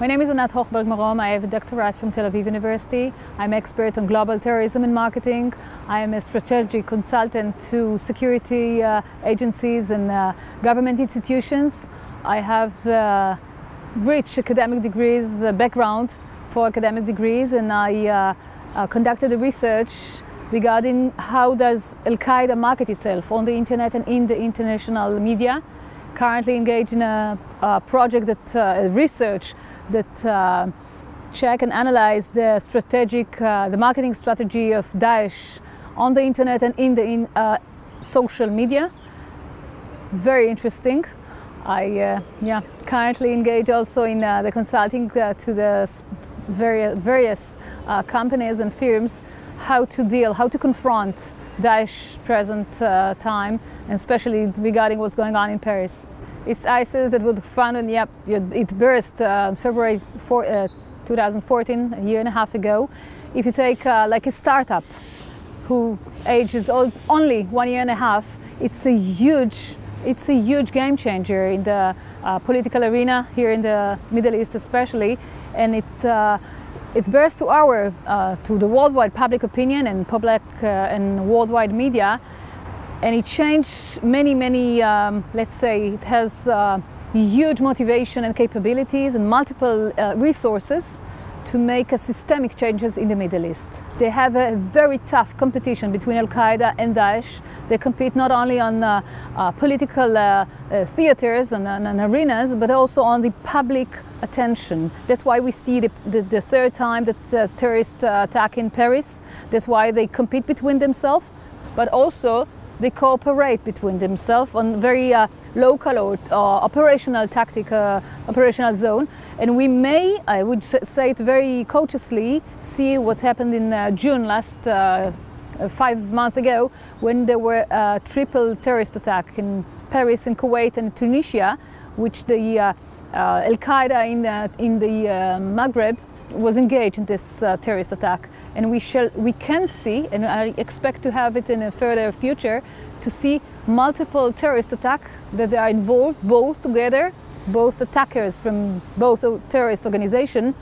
My name is Anat Hochberg-Marom. I have a doctorate from Tel Aviv University. I'm expert on global terrorism and marketing. I am a strategic consultant to security agencies and government institutions. I have rich academic degrees, background for academic degrees, and I conducted a research regarding how does Al-Qaeda market itself on the internet and in the international media. Currently engaged in a project that research that check and analyze the marketing strategy of Daesh on the internet and in the social media. Very interesting. I currently engage also in the consulting to the various companies and firms how to confront Daesh present time, and especially regarding what's going on in Paris. It's ISIS that was founded, it burst February 2014, a year and a half ago. If you take like a startup who ages only 1 year and a half, it's a huge game changer in the political arena here in the Middle East especially, and it burst to the worldwide public opinion and public and worldwide media, and it changed many, let's say, it has huge motivation and capabilities and multiple resources to make systemic changes in the Middle East. They have a very tough competition between Al-Qaeda and Daesh. They compete not only on political theaters and arenas, but also on the public attention. That's why we see the third time that terrorist attack in Paris. That's why they compete between themselves, but also they cooperate between themselves on very local or operational operational zone. And we may, I would say it very cautiously, see what happened in June last 5 months ago, when there were a triple terrorist attack in Paris, in Kuwait and Tunisia, which the Al-Qaeda in the Maghreb was engaged in this terrorist attack. And we can see, and I expect to have it in a further future, to see multiple terrorist attacks that they are involved both together, both attackers from both terrorist organizations.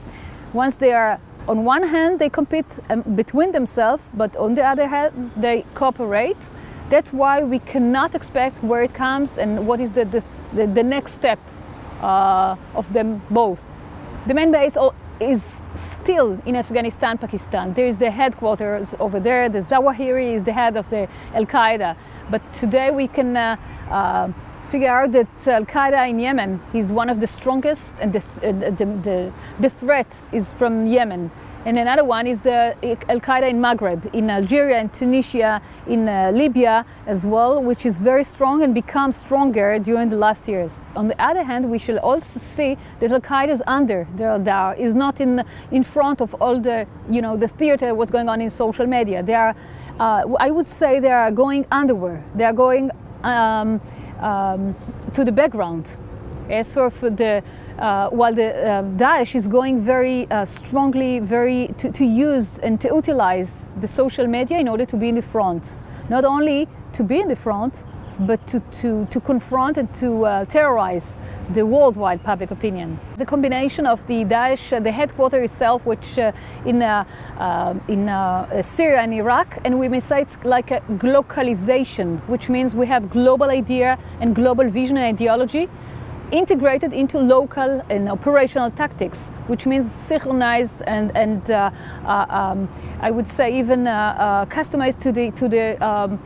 Once they are, on one hand, they compete between themselves, but on the other hand, they cooperate. That's why we cannot expect where it comes and what is the next step of them both. The main base is still in Afghanistan, Pakistan. There is the headquarters over there. The Zawahiri is the head of the Al-Qaeda. But today we can figure out that Al-Qaeda in Yemen is one of the strongest, and the threat is from Yemen. And another one is the Al-Qaeda in Maghreb, in Algeria, in Tunisia, in Libya as well, which is very strong and becomes stronger during the last years. On the other hand, we shall also see that Al-Qaeda is under the radar, is not in front of all the, the theater, what's going on in social media. They are, I would say they are going underwear. They are going to the background. As for while the Daesh is going very strongly, to use and to utilize the social media in order to be in the front. Not only to be in the front, but to confront and to terrorize the worldwide public opinion. The combination of the Daesh, the headquarters itself, which in Syria and Iraq, and we may say it's like a globalization, which means we have global idea and global vision and ideology, integrated into local and operational tactics, which means synchronized and I would say even customized to the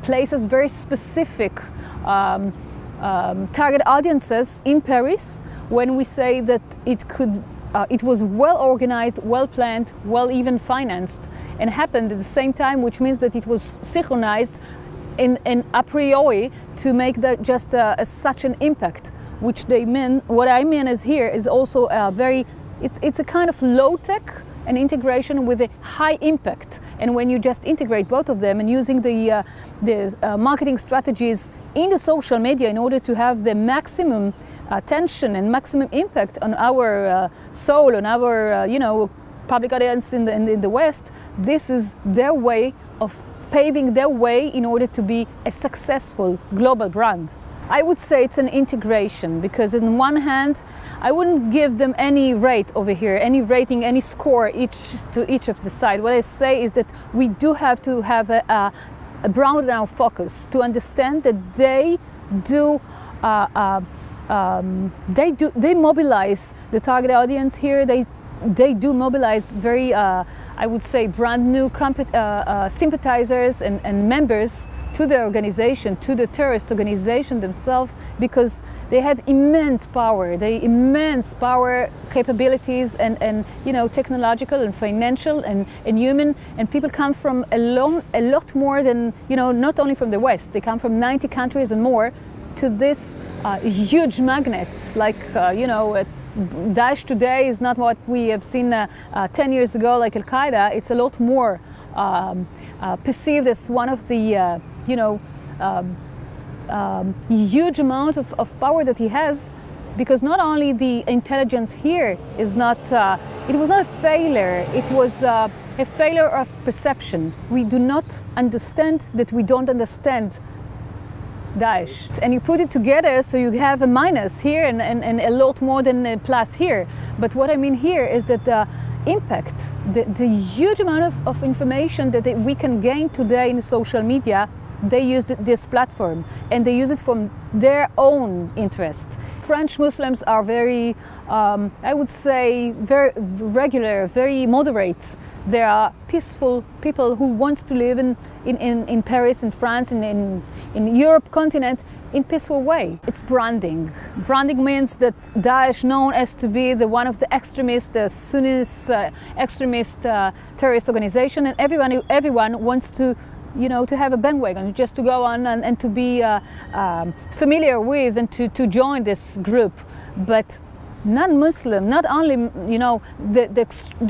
places very specific target audiences in Paris. When we say that it was well organized, well planned, well even financed, and happened at the same time, which means that it was synchronized in a priori to make that just such an impact. Which they mean, what I mean is here is also it's a kind of low-tech and integration with a high impact. And when you just integrate both of them and using the marketing strategies in the social media in order to have the maximum attention and maximum impact on our soul, on our public audience in the West, this is their way of paving their way in order to be a successful global brand. I would say it's an integration, because on one hand, I wouldn't give them any rate over here, any rating, any score to each of the side. What I say is that we do have to have a broaden our focus to understand that they mobilize the target audience here. They do mobilize very, I would say, brand new sympathizers and members to the organization, to the terrorist organization themselves, because they have immense power, capabilities, and you know, technological and financial and human. And people come from a lot more than, you know, not only from the West. They come from 90 countries and more to this huge magnets, like you know. Daesh today is not what we have seen 10 years ago, like Al-Qaeda. It's a lot more perceived as one of the, you know, huge amount of power that he has, because not only the intelligence here is not, it was not a failure, it was a failure of perception. We do not understand that we don't understand Daesh. And you put it together, so you have a minus here and a lot more than a plus here. But what I mean here is that the impact, the huge amount of information that we can gain today in social media, they use this platform, and they use it from their own interest. French Muslims are very, I would say, very regular, very moderate. They are peaceful people who want to live in Paris, in France, in Europe continent, in peaceful way. It's branding. Branding means that Daesh, known as to be one of the extremist, Sunnist extremist terrorist organization, and everyone wants to, you know, to have a bandwagon, just to go on and to be familiar with and to join this group. But non-Muslim, not only, you know, the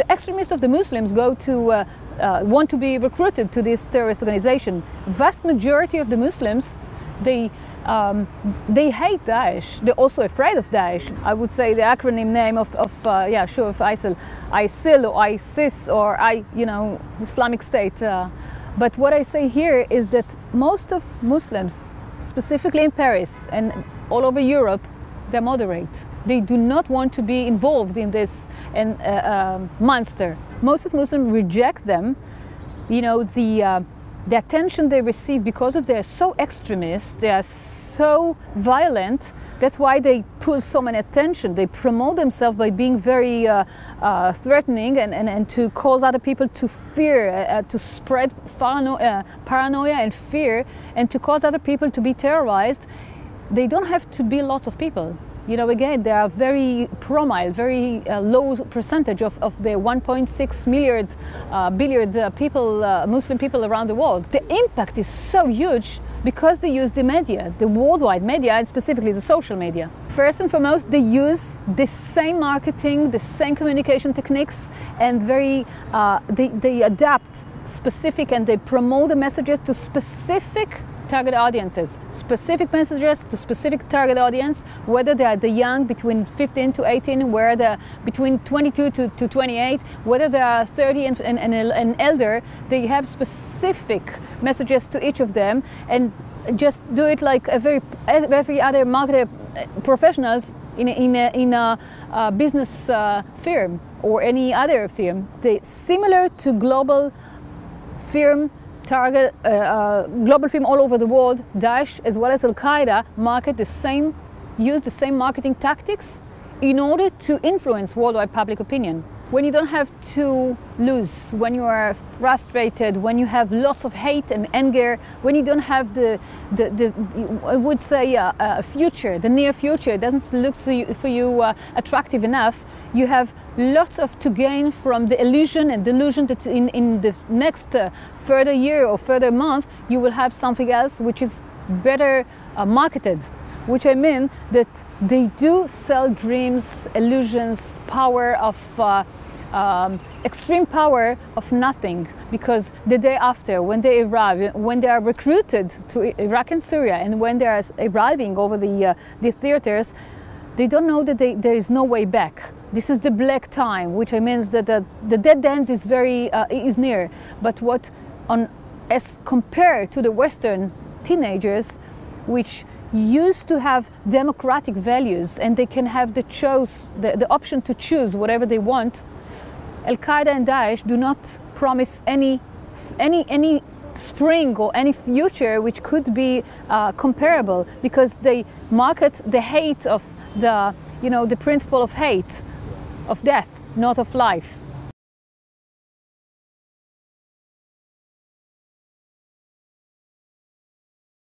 extremists of the Muslims go to want to be recruited to this terrorist organization. Vast majority of the Muslims, they hate Daesh. They're also afraid of Daesh. I would say the acronym name of ISIL or ISIS or you know, Islamic State. But what I say here is that most of Muslims, specifically in Paris and all over Europe, they're moderate. They do not want to be involved in this monster. Most of Muslims reject them. You know, the attention they receive because of they're so extremist, they are so violent. That's why they pull so much attention. They promote themselves by being very threatening and to cause other people to fear, to spread paranoia and fear, and to cause other people to be terrorized. They don't have to be lots of people. You know, again, they are very very low percentage of the 1.6 billion people, Muslim people around the world. The impact is so huge because they use the media, the worldwide media, and specifically the social media. First and foremost, they use the same marketing, the same communication techniques, and they adapt specific, and they promote the messages to specific target audiences, specific messages to specific target audience, whether they are the young between 15 to 18, whether they're between 22 to 28, whether they are 30 and elder. They have specific messages to each of them, and just do it like every other marketer professionals in a business firm or any other firm. They similar to global firm. Target global film all over the world. Daesh as well as Al-Qaeda use the same marketing tactics in order to influence worldwide public opinion. When you don't have to lose, when you are frustrated, when you have lots of hate and anger, when you don't have I would say a future, the near future doesn't look for you attractive enough, you have lots to gain from the illusion and delusion that in the next further year or further month you will have something else which is better marketed. Which I mean that they do sell dreams, illusions, power of extreme power of nothing, because the day after, when they arrive, when they are recruited to Iraq and Syria, and when they are arriving over the theaters, they don't know that there is no way back. This is the black time, which means that the dead end is is near. But as compared to the Western teenagers, which used to have democratic values and they can have the option to choose whatever they want, Al-Qaeda and Daesh do not promise any spring or any future which could be comparable, because they market the hate of the principle of hate, of death, not of life.